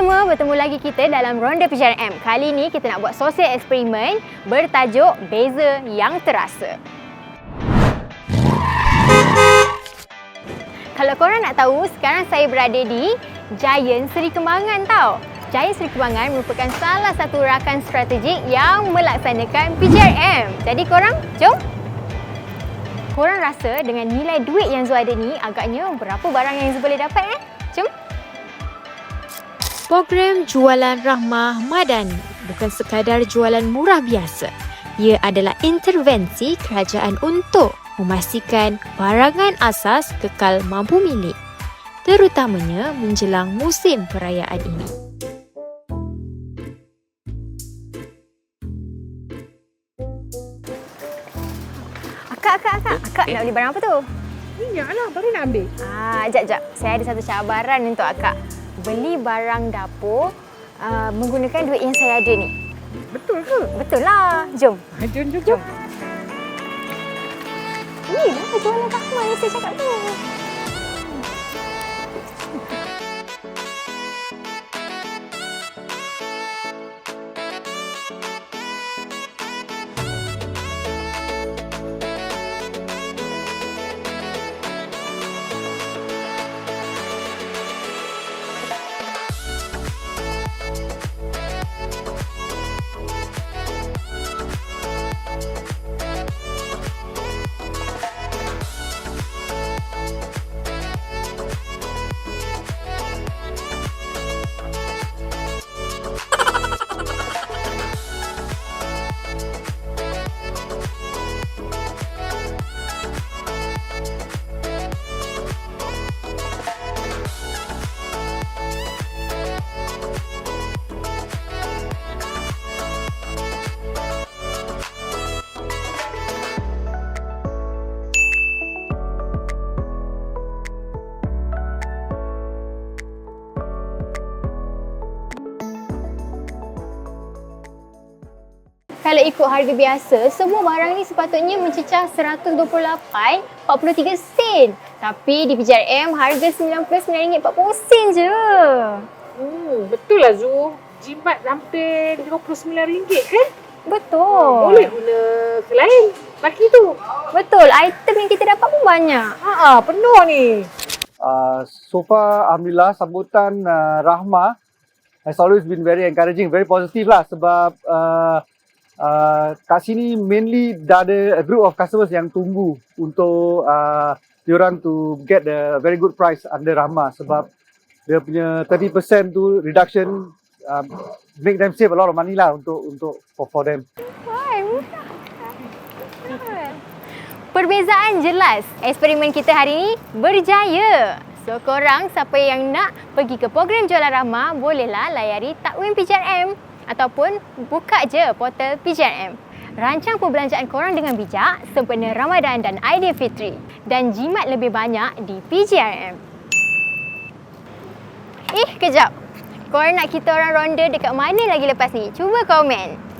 semua, bertemu lagi kita dalam Ronda PJRM. Kali ni kita nak buat sosial eksperimen bertajuk Beza yang Terasa. Kalau korang nak tahu, sekarang saya berada di Giant Seri Kembangan tau. Giant Seri Kembangan merupakan salah satu rakan strategik yang melaksanakan PJRM. Jadi korang, jom! Korang rasa dengan nilai duit yang Zul ada ni, agaknya berapa barang yang Zul boleh dapat Jom! Program Jualan Rahmah Madani bukan sekadar jualan murah biasa. Ia adalah intervensi kerajaan untuk memastikan barangan asas kekal mampu milik, terutamanya menjelang musim perayaan ini. Akak nak beli barang apa tu? Minyak lah, baru nak ambil. Jap. Saya ada satu cabaran untuk akak. Beli barang dapur menggunakan duit yang saya ada ni. Betul ke? Betul lah. Jom. Jom. Ni dah jualan Rahmah yang saya cakap tu. Kalau ikut harga biasa, semua barang ni sepatutnya mencecah 128.43 sen. Tapi di PJRM harga RM99.40 je. Betul lah Zu. Jimat hampir RM59 kan? Betul. Boleh guna ke lain laki tu. Betul. Item yang kita dapat pun banyak. Penuh ni. So far, Alhamdulillah, sambutan Rahmah has always been very encouraging, very positive lah sebab kat sini mainly dah ada a group of customers yang tunggu untuk diorang to get the very good price under Rahmah sebab dia punya 30% tu reduction make them save a lot of money lah for them. Perbezaan jelas. Eksperimen kita hari ini berjaya. So korang siapa yang nak pergi ke program Jualan Rahmah, bolehlah layari takwim PJRM ataupun buka je portal PJRM. Rancang perbelanjaan korang dengan bijak sempena Ramadan dan Aidilfitri dan jimat lebih banyak di PJRM. Kejap. Korang nak kita orang ronda dekat mana lagi lepas ni? Cuba komen.